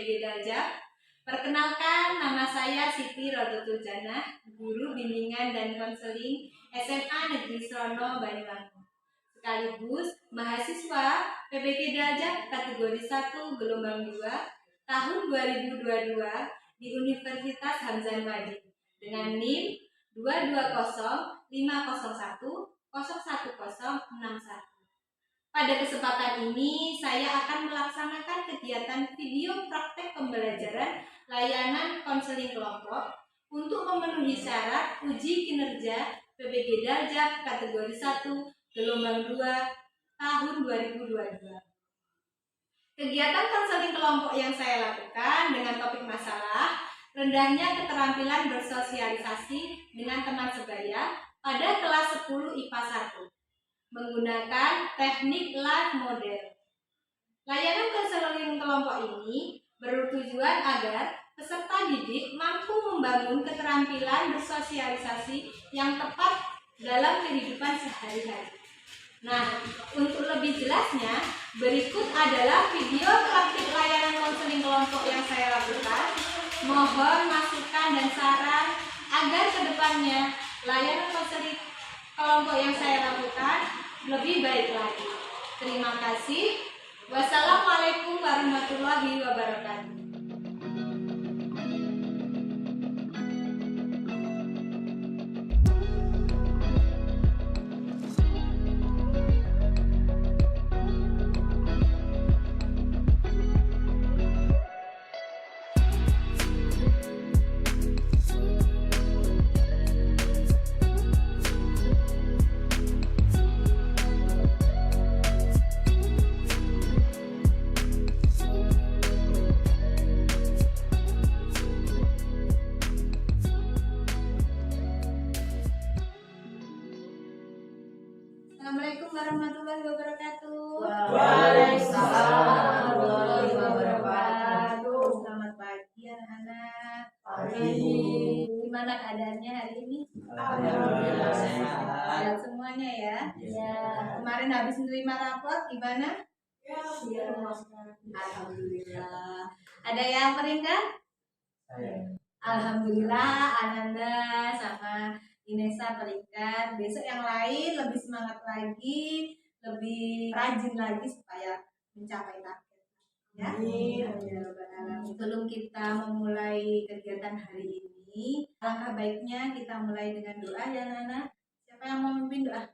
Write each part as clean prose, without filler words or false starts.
PBG Daljak. Perkenalkan, nama saya Siti Rodotul Janah, guru bimbingan dan konseling SMA Negeri Srono Banyuwangi. Sekaligus mahasiswa PBG Daljak kategori 1 gelombang 2 tahun 2022 di Universitas Hamzah Madi dengan NIM 22050101061. Pada kesempatan ini, saya akan melaksanakan kegiatan video praktek pembelajaran layanan konseling kelompok untuk memenuhi syarat uji kinerja PBG Daljak kategori 1 gelombang 2 tahun 2022. Kegiatan konseling kelompok yang saya lakukan dengan topik masalah rendahnya keterampilan bersosialisasi dengan teman sebaya pada kelas 10 IPA 1. Menggunakan teknik live model. Layanan konseling kelompok ini bertujuan agar peserta didik mampu membangun keterampilan bersosialisasi yang tepat dalam kehidupan sehari-hari. Nah, untuk lebih jelasnya, berikut adalah video praktik layanan konseling kelompok yang saya lakukan. Mohon masukan dan saran agar kedepannya layanan konseling kelompok yang saya lakukan lebih baik lagi. Terima kasih. Wassalamualaikum warahmatullahi wabarakatuh. Assalamualaikum warahmatullahi wabarakatuh. Waalaikumsalam warahmatullahi wabarakatuh. Selamat pagi anak-anak. Pagi. Gimana keadaannya hari ini? Alhamdulillah sehat. Sehat semuanya ya. Ya. Kemarin habis menerima rapot gimana? Ya. Alhamdulillah. Ada yang peringkat? Saya. Alhamdulillah Ananda sama Inesa peringkat. Besok yang lain lebih semangat lagi, lebih rajin lagi supaya mencapai target. Ya. Sebelum kita memulai kegiatan hari ini, alangkah baiknya kita mulai dengan doa ya Nana. Siapa yang mau memimpin doa?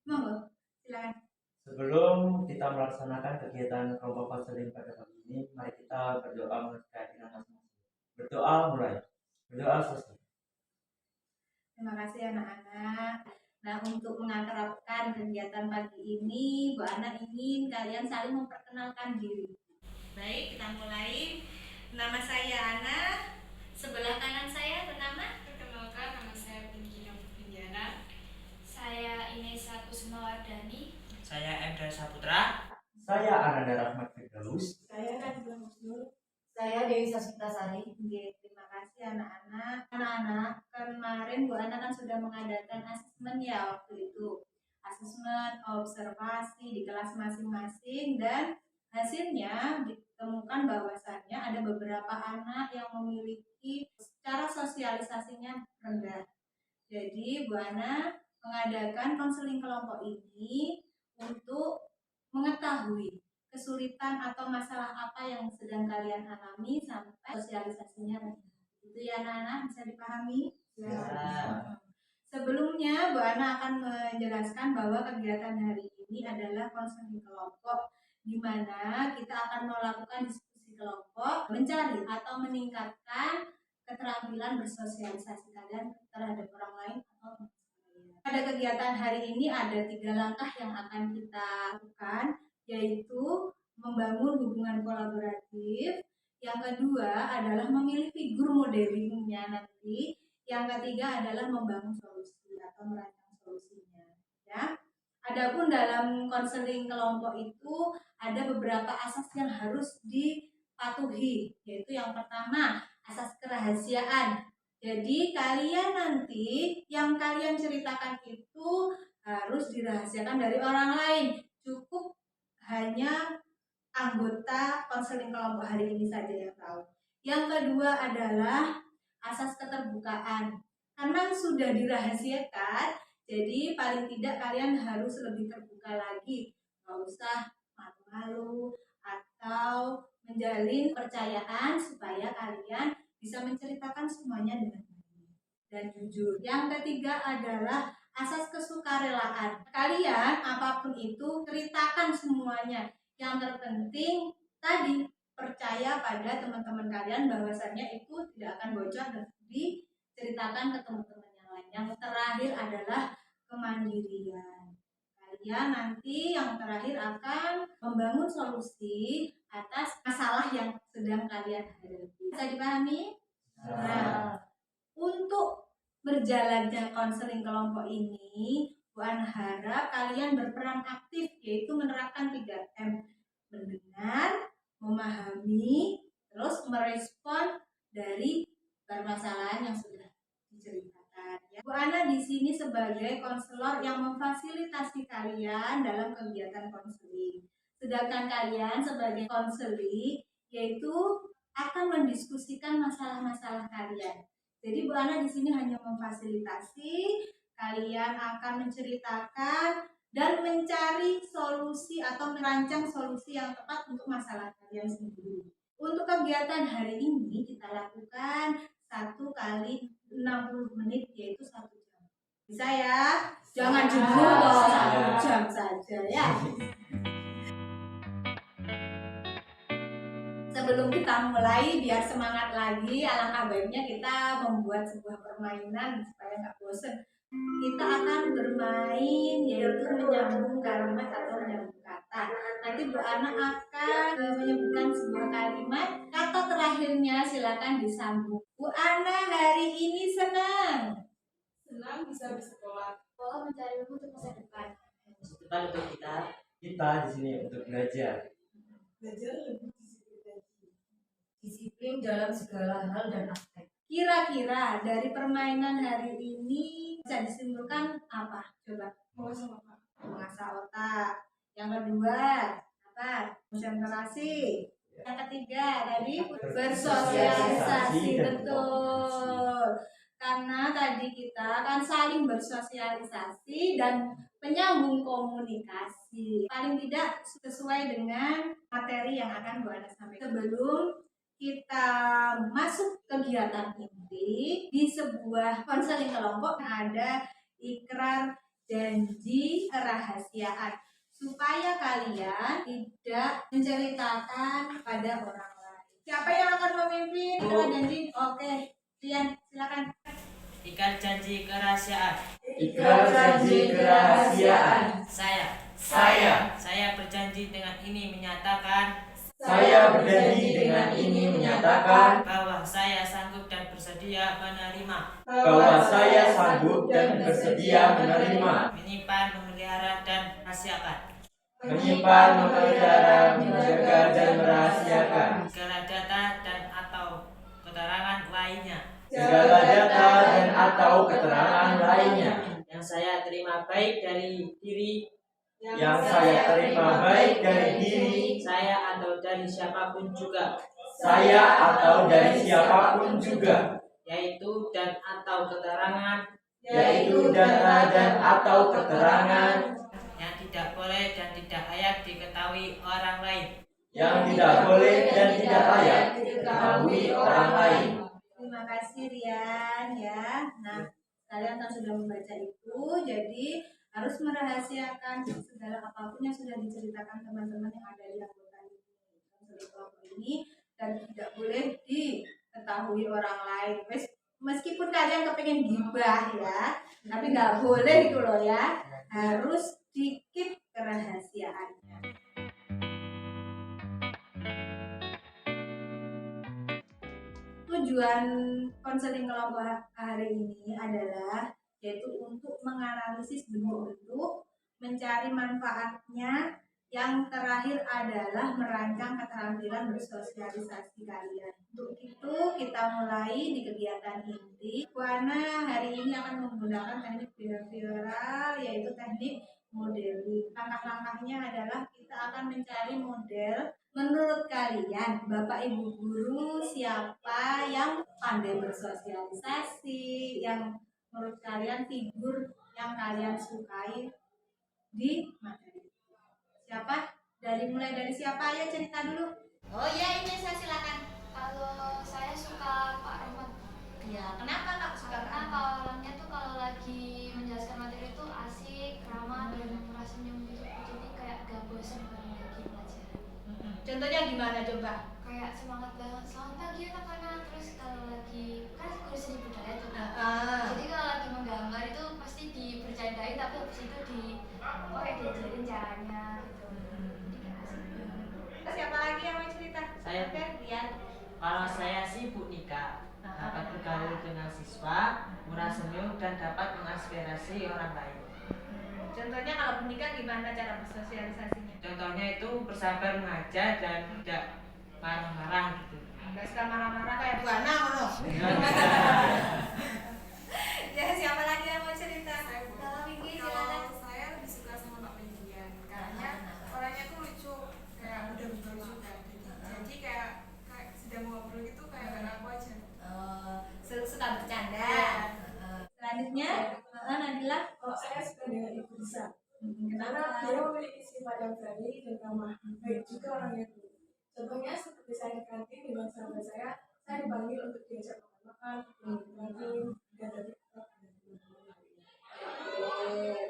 Monggo, silakan. Sebelum kita melaksanakan kegiatan kelompok konseling pada pagi ini, mari kita berdoa menurut keyakinan masing-masing. Berdoa mulai. Berdoa selesai. Terima kasih anak-anak. Nah, untuk mengakrabkan kegiatan pagi ini, Bu Ana ingin kalian saling memperkenalkan diri. Baik, kita mulai. Nama saya Ana. Sebelah kanan saya bernama? Perkenalkan, nama saya Pinky Novidiana. Saya Inesa Kusumawardani. Saya Ebdal Saputra. Saya Ananda Rahmat Firdaus. Saya Najwa Musnul. Saya Dewi Sasmitasari. Terima kasih anak-anak. Anak-anak, kemarin Bu Ana kan sudah mengadakan asesmen ya waktu itu. Asesmen observasi di kelas masing-masing dan hasilnya ditemukan bahwasannya ada beberapa anak yang memiliki secara sosialisasinya rendah. Jadi Bu Ana mengadakan konseling kelompok ini untuk mengetahui kesulitan atau masalah apa yang sedang kalian alami sampai sosialisasinya rendah. Itu ya anak-anak, bisa dipahami? Ya. Sebelumnya Bu Ana akan menjelaskan bahwa kegiatan hari ini adalah konseling kelompok, di mana kita akan melakukan diskusi kelompok, mencari atau meningkatkan keterampilan bersosialisasi kalian terhadap orang lain atau teman sebaya. Pada kegiatan hari ini ada 3 langkah yang akan kita lakukan, yaitu membangun hubungan kolaboratif. Yang kedua adalah memilih figur modelingnya nanti. Yang ketiga adalah membangun solusi atau merancang solusinya. Ya. Adapun dalam konseling kelompok itu ada beberapa asas yang harus dipatuhi, yaitu yang pertama asas kerahasiaan. Jadi kalian nanti yang kalian ceritakan itu harus dirahasiakan dari orang lain. Cukup hanya anggota konseling kelompok hari ini saja yang tahu. Yang kedua adalah asas keterbukaan. Karena sudah dirahasiakan, jadi paling tidak kalian harus lebih terbuka lagi. Nggak usah malu-malu atau menjalin kepercayaan supaya kalian bisa menceritakan semuanya dengan baik dan jujur. Yang ketiga adalah asas kesukarelaan. Kalian apapun itu ceritakan semuanya. Yang terpenting tadi percaya pada teman-teman kalian bahwasannya itu tidak akan bocor dan diceritakan ke teman-teman yang lain. Yang terakhir adalah kemandirian. Kalian nanti yang terakhir akan membangun solusi atas masalah yang sedang kalian hadapi. Bisa dipahami? Nah, untuk berjalannya konseling kelompok ini, Bu Ana harap kalian berperan aktif, yaitu menerapkan 3M. Mendengar, memahami, terus merespon dari permasalahan yang sudah diceritakan. Ya. Bu Ana di sini sebagai konselor yang memfasilitasi kalian dalam kegiatan konseling. Sedangkan kalian sebagai konseli yaitu akan mendiskusikan masalah-masalah kalian. Jadi Bu Ana di sini hanya memfasilitasi, kalian akan menceritakan dan mencari solusi atau merancang solusi yang tepat untuk masalah kalian sendiri. Untuk kegiatan hari ini kita lakukan 1 kali 60 menit yaitu 1 jam. Bisa ya? Jangan jujur loh, 1 jam saja ya. Sebelum kita mulai biar semangat lagi, alangkah baiknya kita membuat sebuah permainan supaya nggak bosen. Kita akan bermain yaitu menyambung kalimat atau menyambung kata. Nanti Bu Ana akan menyebutkan sebuah kalimat, kata terakhirnya silakan disambung. Bu Ana hari ini senang. Senang bisa bersekolah. Sekolah mencari ilmu untuk masa depan. Depan untuk kita di sini untuk belajar. Belajar lebih Disiplin dalam segala hal dan aspek. Kira-kira dari permainan hari ini bisa disimpulkan apa? Coba. Mengasah otak. Yang kedua, apa? Konsentrasi. Yang ketiga tadi bersosialisasi, betul. Karena tadi kita akan saling bersosialisasi dan menyambung komunikasi. Paling tidak sesuai dengan materi yang akan Bu Ana sampaikan. Sebelum kita masuk kegiatan inti di sebuah konseling kelompok ada ikrar janji kerahasiaan supaya kalian tidak menceritakan pada orang lain. Siapa yang akan memimpin ikrar janji? Oke, Rian, silakan. Ikrar janji kerahasiaan. Ikrar janji kerahasiaan. Saya berjanji dengan ini menyatakan Saya berjanji dengan ini menyatakan bahwa saya sanggup dan bersedia menerima, bahwa saya sanggup dan bersedia menerima, menyimpan, memelihara, dan merahasiakan menyimpan, memelihara, menjaga, dan merahasiakan segala data dan atau keterangan lainnya segala data dan atau keterangan lainnya yang saya terima baik dari diri yang saya terima baik dari diri saya atau dari siapapun juga, saya atau dari siapapun juga, yaitu dan atau keterangan yaitu data dan atau keterangan yang tidak boleh dan tidak layak diketahui orang lain. yang tidak boleh dan tidak layak diketahui orang lain. Terima kasih Rian ya. Nah, kalian kan sudah membaca itu, jadi harus merahasiakan segala apapun yang sudah diceritakan teman-teman yang ada di anggota kelompok ini dan tidak boleh diketahui orang lain. Meskipun kalian kepengen gibah ya, tapi nggak boleh itu loh ya. Harus dikit kerahasiaannya. Tujuan konseling kelompok hari ini adalah yaitu untuk menganalisis bentuk-bentuk, mencari manfaatnya, yang terakhir adalah merancang keterampilan bersosialisasi kalian. Untuk itu kita mulai di kegiatan inti. Bu Ana hari ini akan menggunakan teknik behavioral yaitu teknik modeling. Langkah-langkahnya adalah kita akan mencari model Menurut kalian, Bapak Ibu guru siapa yang pandai bersosialisasi, yang menurut kalian figur yang kalian sukai di materi? Siapa? Mulai dari siapa? Ayo cerita dulu. Oh iya, ini saya silakan. Kalau saya suka Pak Rahmat. Ya, kenapa Kak suka Karena Kak? kalau orangnya tuh kalau lagi menjelaskan materi itu asik, ramah, dan murah senyum gitu. Jadi kayak gak bosan kalau lagi pelajaran. Contohnya gimana coba? Kayak semangat banget. Selamat pagi anak-anak. Terus kalau lagi kan guru seni budaya tuh. Jadi kalau lagi menggambar itu pasti dibercandain, tapi habis itu kayak diajarin caranya gitu. Jadi kayak asik banget. Terus siapa lagi yang mau cerita? Saya. Oke, Rian. Kalau saya sih Bu Nika, dapat bergaul dengan siswa, murah senyum, dan dapat menginspirasi orang lain. Contohnya kalau menikah gimana cara bersosialisasinya? Contohnya itu bersabar mengajar dan tidak marah-marah gitu. Nggak suka marah-marah kayak Bu Ana, ngono. Ya, siapa lagi yang mau cerita? Kalau Vicky silakan. Kalau saya lebih suka sama Pak Pendian karena orangnya tuh lucu, kayak udah lucu kan. Jadi kayak sedang ngobrol gitu kayak gak ngaku aja. Suka bercanda. Iya. Selanjutnya, Nabila. Kalau saya suka dengan Ibu Bisa, karena dia memiliki sifat yang friendly dan ramah, baik juga orangnya tuh. Contohnya seperti saya di kantin dengan sahabat saya dipanggil untuk diajak makan, lagi dan dari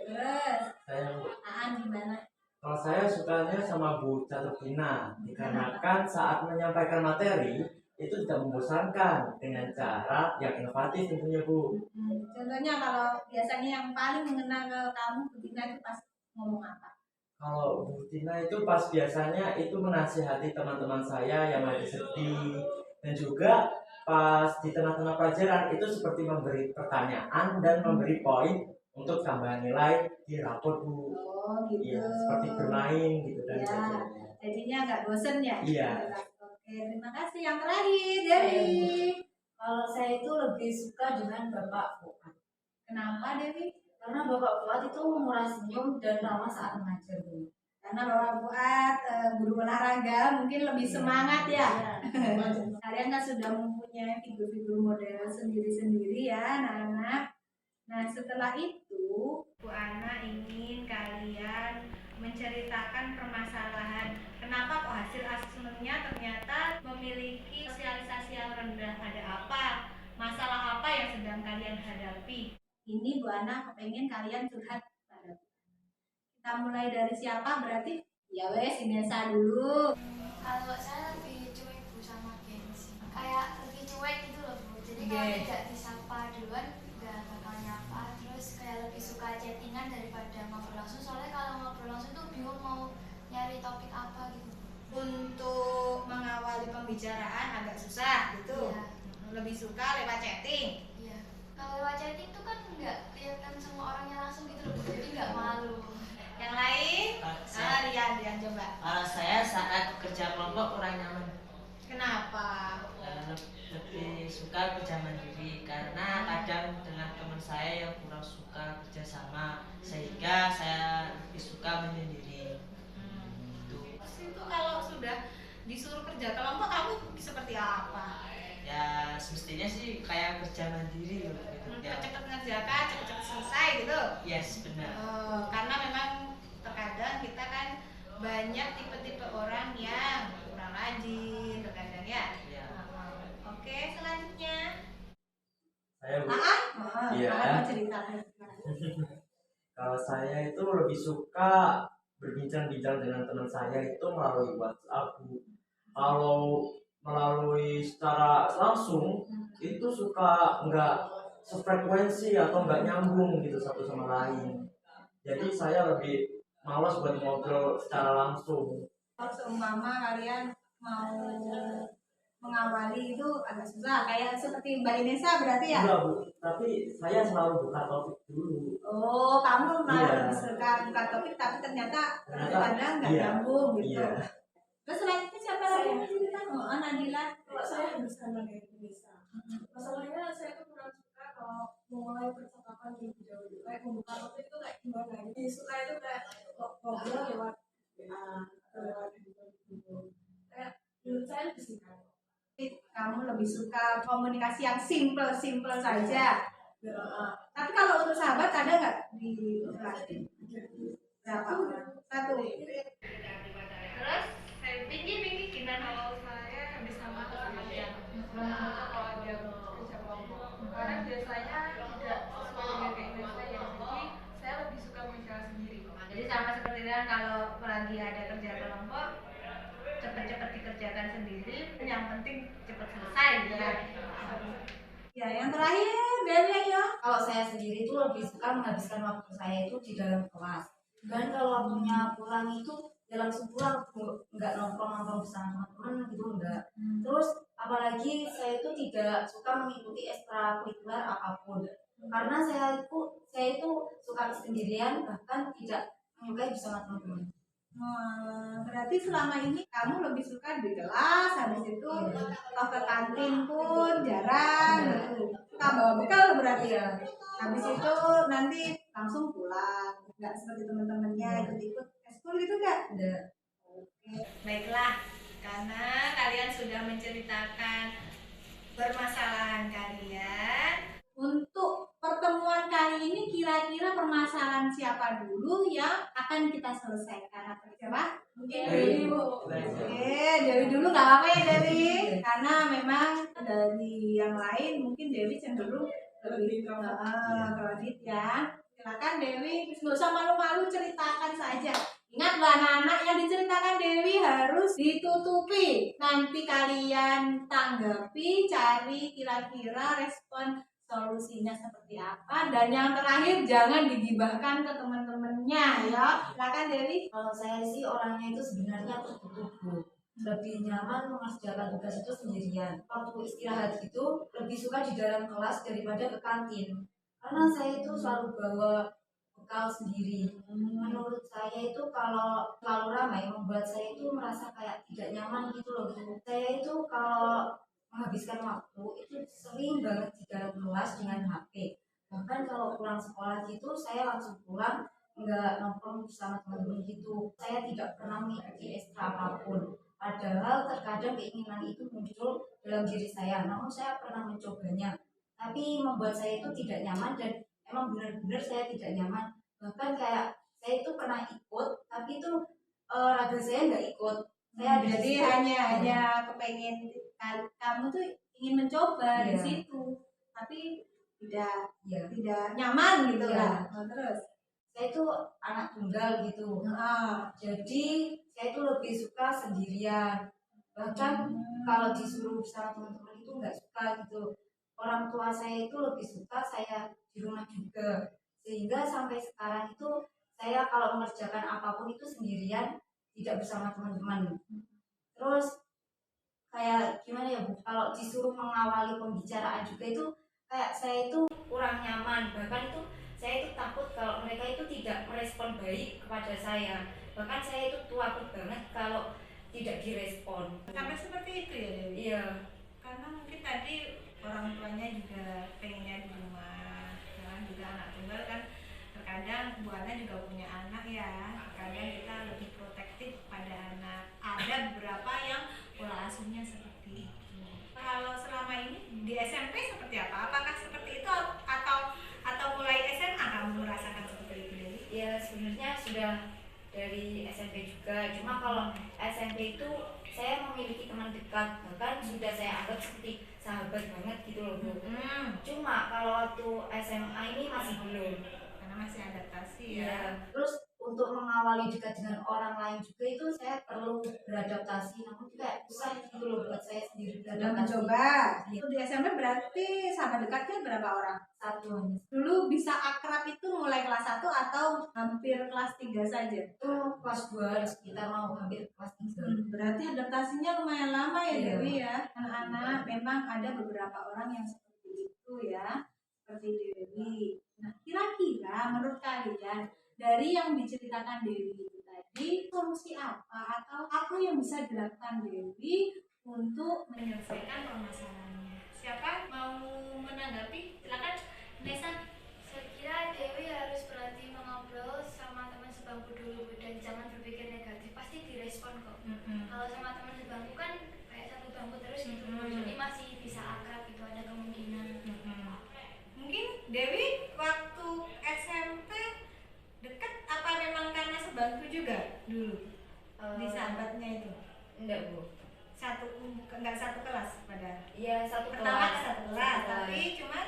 Terus, Saya Aan gimana? Kalau saya sukanya sama Bu Catutina, dikarenakan saat menyampaikan materi itu tidak membosankan dengan cara yang inovatif tentunya Bu. Contohnya kalau biasanya yang paling mengena ke kamu, Budina itu pas ngomong apa? Kalau Bu Tina itu pas biasanya itu menasihati teman-teman saya yang lagi sedih, dan juga pas di tengah-tengah pelajaran itu seperti memberi pertanyaan dan memberi poin untuk tambahan nilai di rapor Bu. Oh gitu. Iya, seperti bermain gitu kan Iya. belajarnya. Jadinya nggak bosen ya? Iya. Oke, terima kasih. Yang terakhir Dewi. Kalau saya itu lebih suka dengan Bapak Fuad. Kenapa Dewi? Karena Bapak Fuad itu murah senyum dan ramah saat mengajar, Bu. Karena Bapak Fuad guru olahraga mungkin lebih semangat ya. Kalian kan sudah mempunyai figur-figur model sendiri-sendiri ya, anak-anak. Nah setelah itu Bu Ana ingin kalian menceritakan permasalahan kenapa kok hasil asesmennya ternyata memiliki sosialisasi yang rendah. Ada apa? Masalah apa yang sedang kalian hadapi? Ini Bu Ana kepengen kalian curhat pada kita mulai dari siapa berarti? Ya wes Inesa dulu. Kalau saya lebih cuek Bu sama gengsi. Kayak lebih cuek gitu loh Bu. Jadi kalau Oke. tidak disapa duluan nggak bakal nyapa. Terus kayak lebih suka chattingan daripada ngobrol langsung. Soalnya kalau ngobrol langsung tuh bingung mau nyari topik apa gitu. Untuk mengawali pembicaraan agak susah gitu. Iya. Lebih suka lewat chatting. Iya. Kalau lewat chatting tuh kan nggak kelihatan semua orangnya langsung gitu loh. Jadi nggak malu. Yang lain? Rian coba. Kalau saya saat kerja kelompok kurang nyaman. Kenapa? Lebih suka kerja mandiri karena kadang dengan teman saya yang kurang suka kerjasama, sehingga saya lebih suka menyendiri. Itu kalau sudah disuruh kerja kelompok kamu seperti apa? Ya semestinya sih kayak kerja mandiri loh gitu. Ya, Cepet-cepet ngerjakan, cepet-cepet selesai gitu. yes benar. Karena memang terkadang kita kan banyak tipe-tipe orang yang kurang rajin terkadang ya. Ya. Oke, selanjutnya. Saya Iya. Iya. Cerita. Kalau saya itu lebih suka berbincang-bincang dengan teman saya itu melalui WhatsApp. Kalau melalui secara langsung itu suka nggak sefrekuensi atau nggak nyambung gitu satu sama lain. Jadi saya lebih malas buat ngobrol secara langsung. Seumpama kalian mau mengawali itu agak susah kayak seperti Mbak Inesa berarti ya? Enggak Bu, tapi saya selalu buka topik dulu. Oh, kamu malah Iya. lebih suka buka topik tapi ternyata kadang nggak Iya. nyambung gitu. Iya. Terus selanjutnya siapa lagi yang cerita? Oh, Nabila. Kalau saya harus sama kayak Bisa. Masalahnya saya tuh kurang suka kalau memulai percakapan lebih jauh, kayak membuka topik itu kayak gimana? Jadi suka itu kayak ngobrol lewat WA atau lewat handphone gitu. kamu lebih suka komunikasi yang simple saja. Tapi kalau untuk sahabat ada nggak di kelas? Berapa orang? Satu. Terus saya pikir gimana kalau saya bisa masuk sama dia kalau ada kerja kelompok, karena biasanya tidak sesuai dengan keinginan saya, jadi saya lebih suka menjaga sendiri. Jadi sama seperti kan kalau lagi ada kerja kelompok cepat-cepat dikerjakan sendiri, yang penting cepat selesai gitu kan. Ya, yang terakhir Dewi ya. Kalau saya sendiri itu lebih suka menghabiskan waktu saya itu di dalam kelas. Dan kalau waktunya pulang itu ya langsung pulang, nggak nongkrong bersama teman-teman gitu, enggak. Terus apalagi saya itu tidak suka mengikuti ekstrakurikuler apapun, karena saya itu suka sendirian, bahkan tidak menyukai bersama teman-teman. Berarti selama ini kamu lebih suka di kelas, habis itu atau ke kantin pun jarang gitu. Suka bawa bekal berarti ya. Habis itu nanti langsung pulang, nggak seperti teman-temannya ikut-ikut ekskul gitu kan? Enggak. Baiklah, karena kalian sudah menceritakan permasalahan kalian. Untuk pertemuan kali ini kira-kira permasalahan siapa dulu yang akan kita selesaikan? Apa siapa? Mungkin Dewi Bu. Oke, Dewi dulu nggak apa-apa ya Dewi. Karena memang dari yang lain mungkin Dewi cenderung lebih kredit ya. Silakan Dewi, nggak usah malu-malu, ceritakan saja. Ingat anak-anak, yang diceritakan Dewi harus ditutupi. Nanti kalian tanggapi, cari kira-kira respon solusinya seperti apa, dan yang terakhir jangan digibahkan ke teman-temannya ya. Silakan Dewi. Kalau saya sih orangnya itu sebenarnya tertutup, Bu. Lebih nyaman mengerjakan tugas itu sendirian. Waktu istirahat itu lebih suka di dalam kelas daripada ke kantin, karena saya itu selalu bawa bekal sendiri. Menurut saya itu kalau terlalu ramai membuat saya itu merasa kayak tidak nyaman gitu loh, Bu. Saya itu kalau menghabiskan waktu itu sering banget di dalam kelas dengan HP. Bahkan kalau pulang sekolah gitu saya langsung pulang, nggak nongkrong bersama teman-teman gitu. Saya tidak pernah mengikuti ekstra apapun. Padahal terkadang keinginan itu muncul dalam diri saya, namun saya pernah mencobanya. Tapi membuat saya itu tidak nyaman, dan emang benar-benar saya tidak nyaman. Bahkan kayak saya itu pernah ikut, tapi itu raga saya nggak ikut. Saya Jadi hanya kepengen kamu tuh ingin mencoba di Iya. situ, tapi tidak Iya. nyaman gitu Iya. kan. Terus Saya itu anak tunggal gitu. Jadi saya itu lebih suka sendirian. Bahkan kalau disuruh bersama teman-teman itu nggak suka gitu. Orang tua saya itu lebih suka saya di rumah juga. Sehingga sampai sekarang itu saya kalau mengerjakan apapun itu sendirian, tidak bersama teman-teman. Terus kayak gimana ya Bu, kalau disuruh mengawali pembicaraan juga itu kayak saya itu kurang nyaman. Bahkan itu saya itu takut kalau mereka itu tidak merespon baik kepada saya. Bahkan saya itu takut banget kalau tidak direspon. Sampai seperti itu ya Dewi? Iya. Karena mungkin tadi orang tuanya juga pengennya di rumah, kan juga anak tunggal kan, terkadang Bu Ana juga punya anak ya, terkadang kita lebih protektif pada anak. Ada beberapa yang pola asuhnya seperti itu. Kalau selama ini di SMP seperti apa? Apakah seperti itu atau mulai SMA kamu merasakan seperti itu Dewi? Ya sebenarnya sudah dari SMP juga. Cuma kalau SMP itu saya memiliki teman dekat, bahkan sudah saya anggap seperti sahabat banget gitu loh Bu. Cuma kalau waktu SMA ini masih belum, Karena masih adaptasi ya. ya. Terus untuk mengawali dekat dengan orang lain juga itu saya perlu beradaptasi, namun juga susah gitu loh buat saya sendiri sudah beradaptasi. mencoba. Iya. Itu di SMP berarti sahabat dekatnya berapa orang? Satu hanya. Dulu bisa akrab itu mulai kelas 1 atau hampir kelas 3 saja? Itu kelas 2 sekitar mau hampir kelas 3. Berarti adaptasinya lumayan lama ya Iya. Dewi ya. Anak-anak memang ada beberapa orang yang seperti itu ya, seperti Dewi. Nah, kira-kira menurut kalian dari yang diceritakan Dewi itu tadi, solusi apa atau apa yang bisa dilakukan Dewi untuk Menyelesaikan permasalahannya. Siapa mau menanggapi? Silakan Nesa. Saya kira Dewi harus berhenti mengobrol sama teman sebangku dulu dan jangan berpikir negatif, pasti direspon kok. Kalau sama teman sebangku kan kayak satu bangku terus gitu, jadi Iya, satu Pertama kelas. ke satu kelas, tapi cuma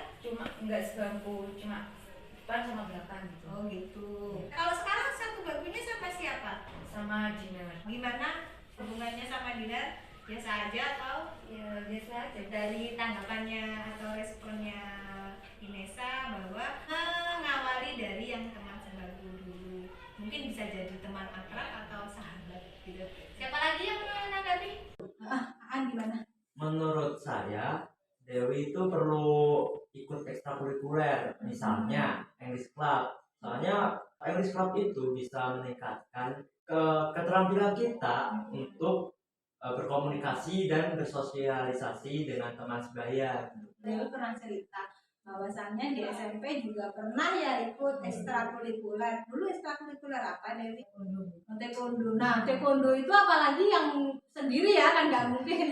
enggak sebangku, cuma depan sama belakang gitu. oh gitu. Kalau sekarang satu bangkunya sama siapa? Sama dinner. Gimana hubungannya sama Dinar? Biasa aja atau Ya biasa aja. dari tanggapannya atau responnya Inesa bahwa mengawali dari yang teman sebangku dulu, mungkin bisa jadi teman akrab atau sahabat gitu. Siapa lagi yang menanggapi? Aan gimana? Menurut saya, Dewi itu perlu ikut ekstrakurikuler, misalnya English Club. Soalnya English Club itu bisa meningkatkan keterampilan kita untuk berkomunikasi dan bersosialisasi dengan teman sebaya. Dewi pernah cerita bahwasannya di SMP juga pernah ya ikut ekstrakurikuler. Dulu ekstrakurikuler apa Dewi? Taekwondo. Nah, taekwondo itu apalagi yang sendiri ya kan nggak mungkin.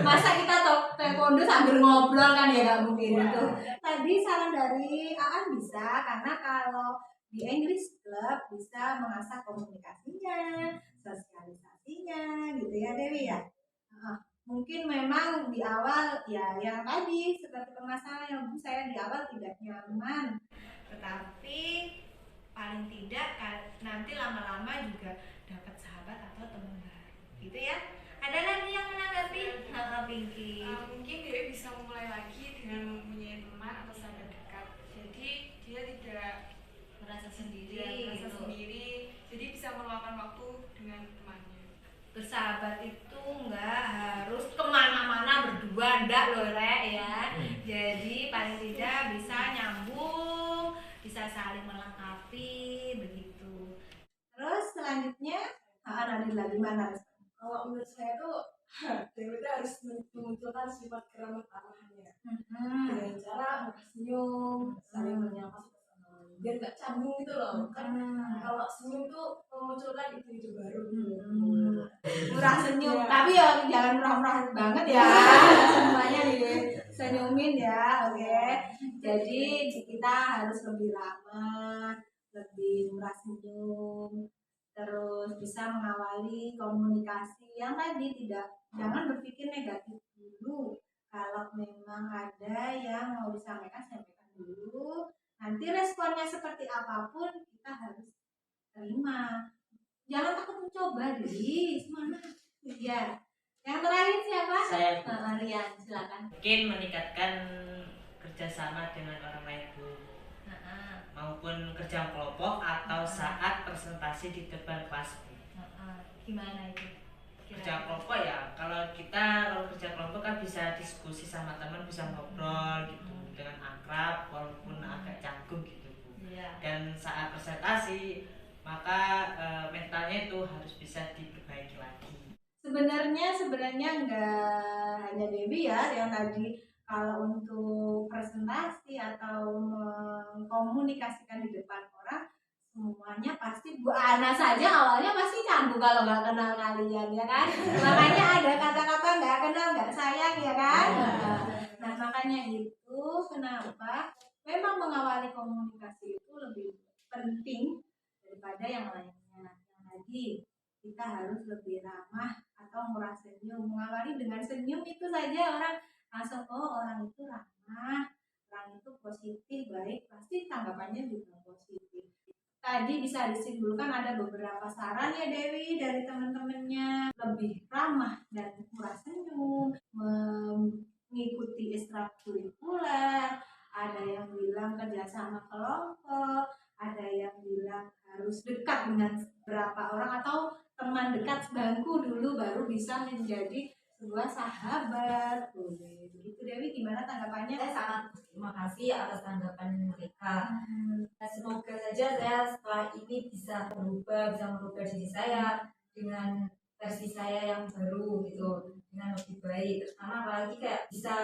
Masa kita taekwondo sambil ngobrol kan ya nggak mungkin itu. Tadi saran dari Aan bisa karena kalau di English Club bisa mengasah komunikasinya, sosialisasinya, gitu ya Dewi ya. Mungkin memang di awal ya yang tadi seperti permasalahan Bu, saya di awal tidak nyaman, Tetapi paling tidak nanti lama-lama juga dapat sahabat atau teman baru gitu ya. Ada lagi yang menanggapi? Pinky. Mungkin dia bisa memulai lagi dengan mempunyai teman atau sahabat dekat. Jadi dia tidak Merasa sendiri merasa gitu. sendiri, jadi bisa meluangkan waktu dengan temannya. Bersahabat itu nggak harus kemana-mana berdua, ndak loh Rek ya. Jadi paling tidak bisa nyambung, bisa saling melengkapi begitu. Terus selanjutnya Aan ada lagi mana? Kalau menurut saya tuh Dewi itu harus memunculkan sifat keramah tamahannya dengan cara senyum, saling menyapa sesama, biar nggak canggung gitu loh. Kan kalau senyum tuh memunculkan ide-ide baru gitu. Murah senyum, Iya. tapi ya jangan murah-murah banget ya. Semuanya senyumin ya, oke. Jadi kita harus lebih ramah, lebih murah senyum, terus bisa mengawali komunikasi yang tadi jangan berpikir negatif dulu. Kalau memang ada yang mau disampaikan, sampaikan dulu. Nanti responnya seperti apapun kita harus terima. Jangan takut mencoba, jadi semangat. Ya. Yang terakhir siapa? Saya Rian, silakan. mungkin meningkatkan kerjasama dengan orang lain Bu, maupun kerja kelompok atau saat presentasi di depan kelas Bu. Gimana itu? Kerja kelompok ya, kalau kerja kelompok kan bisa diskusi sama teman, bisa ngobrol gitu dengan akrab walaupun agak canggung gitu Bu. Iya. Dan saat presentasi maka mentalnya itu harus bisa diperbaiki lagi. Sebenarnya nggak hanya Dewi ya yang tadi, kalau untuk presentasi atau mengkomunikasikan di depan orang semuanya pasti Bu Ana saja awalnya pasti canggung kalau nggak kenal kalian ya kan. Makanya ada kata-kata nggak kenal nggak sayang ya kan. Nah makanya itu kenapa memang mengawali komunikasi itu lebih penting daripada yang lainnya. Yang tadi kita harus lebih ramah atau murah senyum. Mengawali dengan senyum itu saja orang langsung, oh orang itu ramah, orang itu positif, baik, pasti tanggapannya juga positif. Tadi bisa disimpulkan ada beberapa saran ya Dewi dari teman-temannya, lebih ramah dan murah senyum, mengikuti ekstrakurikuler, ada yang bilang kerjasama kelompok, ada yang bilang harus dekat dengan beberapa orang atau teman dekat sebangku dulu baru bisa menjadi sebuah sahabat. Begitu Dewi, gimana tanggapannya? Saya sangat terima kasih atas tanggapan mereka. Semoga saja saya setelah ini bisa merubah diri saya dengan versi saya yang baru gitu, dengan lebih baik. Terutama apalagi kayak bisa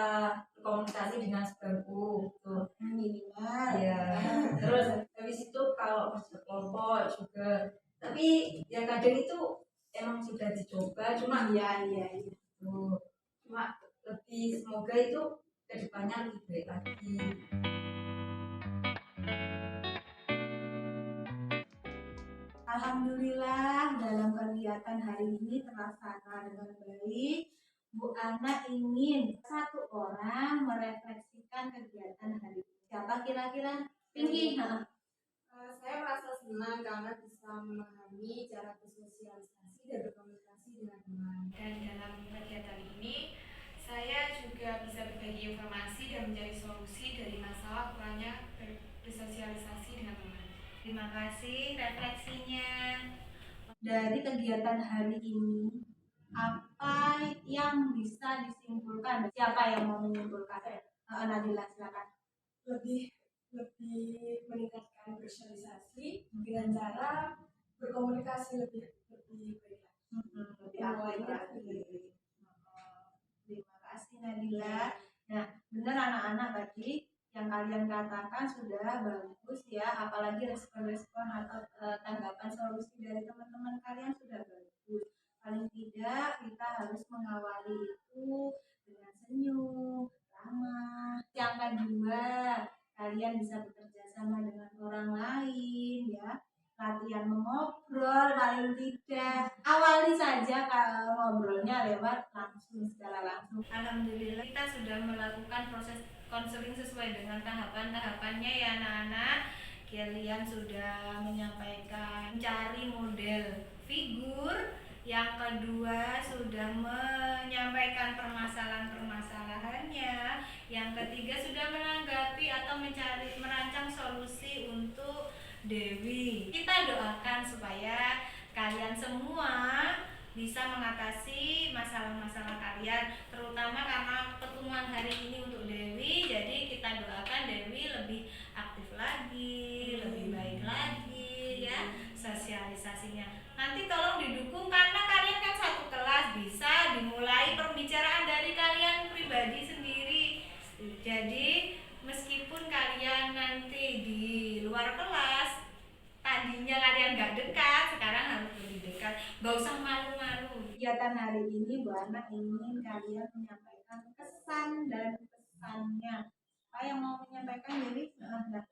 berkomunikasi dengan sebangku gitu. Minimal. Ya. Terus habis itu kalau kerja kelompok juga, tapi ya kadang itu emang sudah dicoba, cuma Iya. cuma lebih semoga itu kedepannya lebih baik lagi. Alhamdulillah dalam kegiatan hari ini terlaksana dengan baik. Bu Ana ingin satu orang merefleksikan kegiatan hari ini. Siapa kira-kira? Pinky. Saya merasa senang karena bisa memahami cara bersosialisasi dan berkomunikasi dengan teman. Dan dalam kegiatan ini saya juga bisa berbagi informasi dan mencari solusi dari masalah kurangnya bersosialisasi dengan teman. Terima kasih refleksinya. Dari kegiatan hari ini, apa yang bisa disimpulkan? Siapa yang mau menyimpulkan? Nabila, silakan. Lebih meningkatkan bersosialisasi dengan cara berkomunikasi lebih baik lagi. Lebih aktif lagi. Terima kasih Nabila. Nah, benar anak-anak tadi yang kalian katakan sudah bagus ya, apalagi respon-respon atau tanggapan solusi dari teman-teman kalian sudah bagus. Paling tidak kita harus mengawali itu dengan senyum, ramah. Yang kedua, kalian bisa bekerja sama dengan orang lain ya. Latihan mengobrol, paling tidak awali saja kalau ngobrolnya lewat secara langsung. Alhamdulillah kita sudah melakukan proses konseling sesuai dengan tahapan-tahapannya ya anak-anak. Kalian sudah menyampaikan mencari model figur, yang kedua sudah menyampaikan permasalahan-permasalahannya, yang ketiga sudah menanggapi atau merancang solusi untuk Dewi. Kita doakan supaya kalian semua bisa mengatasi masalah-masalah kalian, terutama karena pertemuan hari ini untuk Dewi. Jadi kita doakan Dewi lebih aktif lagi, lebih baik lagi ya sosialisasinya. Nanti tolong didukung karena kalian kan satu kelas, bisa dimulai pembicaraan dari kalian pribadi sendiri. Jadi meskipun kalian nanti di luar kelas tadinya kalian gak dekat, sekarang harus lebih dekat, gak usah malu-malu. Kegiatan hari ini Bu Ana ingin kalian menyampaikan kesan dan pesannya. Apa yang mau menyampaikan Dewi?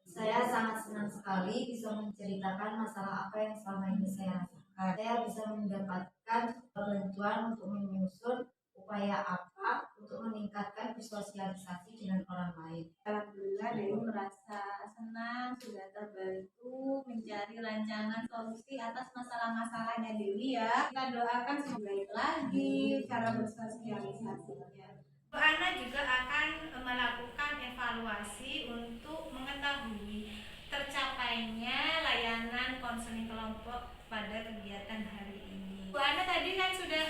Saya sangat senang sekali bisa menceritakan masalah apa yang selama ini saya rasakan. Saya bisa mendapatkan bantuan untuk menyusun upaya apa untuk meningkatkan bersosialisasi dengan orang lain. Alhamdulillah Dewi merasa senang sudah terbantu mencari rancangan solusi atas masalah-masalahnya Dewi ya. Kita doakan semoga baik lagi cara bersosialisasinya. Bu Ana juga akan melakukan evaluasi untuk mengetahui tercapainya layanan konseling kelompok pada kegiatan hari ini. Bu Ana tadi kan sudah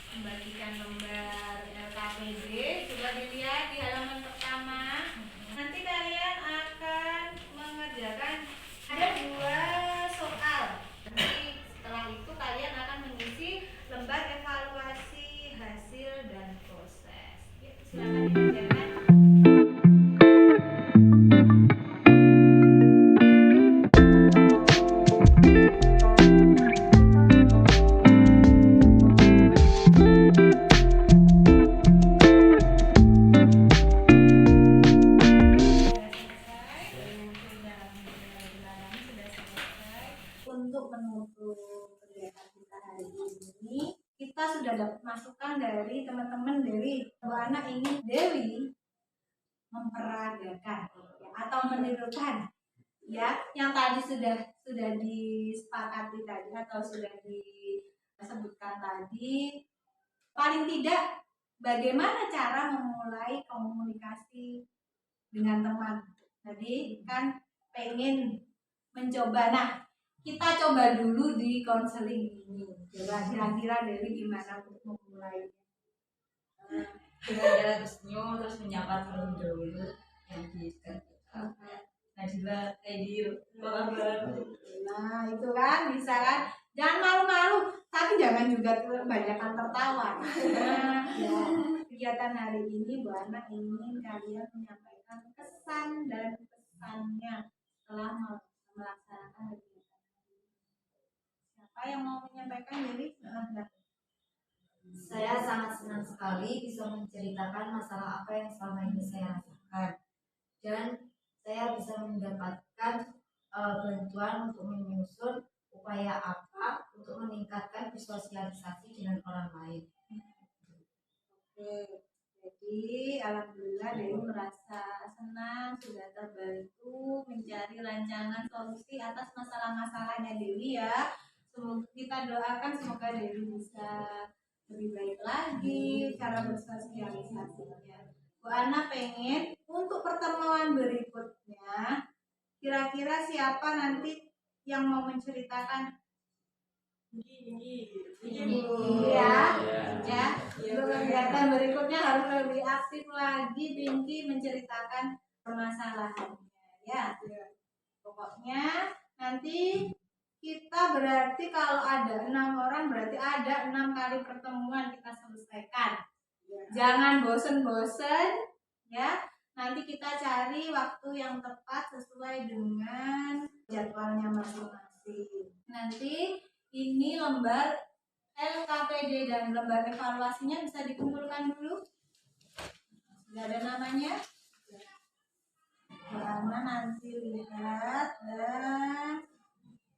membagikan lembar LKPD, coba dilihat di halaman pertama. Nanti kalian akan mengerjakan ada 2 soal. Nanti setelah itu kalian akan mengisi lembar evaluasi hasil dan proses. Ya, silakan dikerjakan. Untuk menutup kegiatan kita hari ini, kita sudah dapat masukan dari teman-teman Dewi. Bu Ana ingin Dewi memperagakan ya, atau menirukan ya yang tadi sudah disepakati tadi atau sudah disebutkan tadi. Paling tidak bagaimana cara memulai komunikasi dengan teman. Tadi kan pengen mencoba. Nah, kita coba dulu di konseling ini. Kira-kira Dewi gimana untuk memulai? Dengan cara tersenyum terus menyapa terlebih dahulu yang dikerjakan. Najila, Edir, Nah, itu kan bisa kan? Jangan malu-malu, tapi jangan juga kebanyakan tertawa. Nah, ya. Kegiatan hari ini Bu Ana ingin kalian menyampaikan kesan dan pesannya setelah melaksanakan kegiatan hari ini. Siapa yang mau menyampaikan Dewi? Saya sangat senang sekali bisa menceritakan masalah apa yang selama ini saya rasakan, dan saya bisa mendapatkan bantuan untuk menyusun upaya apa untuk meningkatkan bersosialisasi dengan orang lain. Jadi alhamdulillah Dewi merasa senang sudah terbantu mencari rancangan solusi atas masalah-masalahnya Dewi ya. Semoga kita doakan semoga Dewi bisa lebih baik lagi cara bersosialisasinya. Bu Ana pengen untuk pertemuan berikutnya kira-kira siapa nanti yang mau menceritakan? Iya, ya. Untuk kegiatan berikutnya harus lebih aktif lagi, Pinky menceritakan permasalahannya. Ya, pokoknya nanti kita berarti kalau ada 6 orang berarti ada 6 kali pertemuan kita selesaikan. Jangan bosen-bosen, ya. Nanti kita cari waktu yang tepat sesuai dengan jadwalnya masing-masing. Nanti ini lembar LKPD dan lembar evaluasinya bisa dikumpulkan dulu. Sudah ada namanya? Karena nanti lihat dan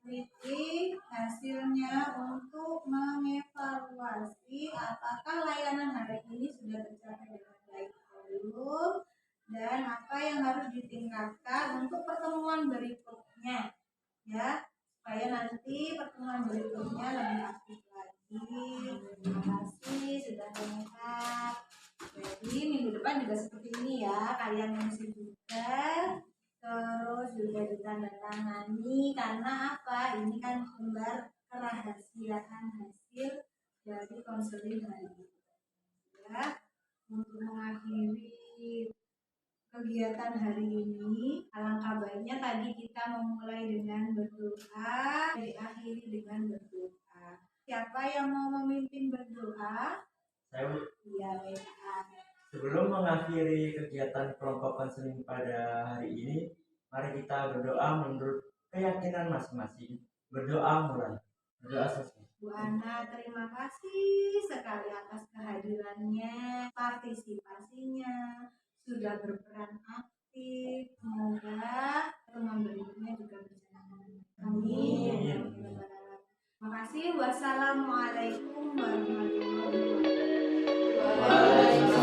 teliti hasilnya untuk mengevaluasi apakah layanan hari ini sudah tercapai dengan baik atau belum dan apa yang harus ditingkatkan untuk pertemuan berikutnya, ya, supaya nanti pertemuan berikutnya lebih aktif lagi. Terima kasih sudah mendengar. Jadi minggu depan juga seperti ini ya, kalian mengisi juga, terus juga ditandatangani karena apa? Ini kan lembar kerahasiaan hasil dari konseling hari ini. Ya, untuk mengakhiri kegiatan hari ini, alangkah baiknya tadi kita memulai dengan berdoa, diakhiri dengan berdoa. Siapa yang mau memimpin berdoa? Saya Iya, baik. sebelum mengakhiri kegiatan kelompok konseling pada hari ini, mari kita berdoa menurut keyakinan masing-masing. Berdoa mulai. Berdoa selesai. Bu Ana, terima kasih sekali atas kehadirannya, partisipasinya, sudah berperan aktif. Semoga pertemuan berikutnya juga berjalan. Amin. Terima kasih. Wassalamualaikum warahmatullahi wabarakatuh.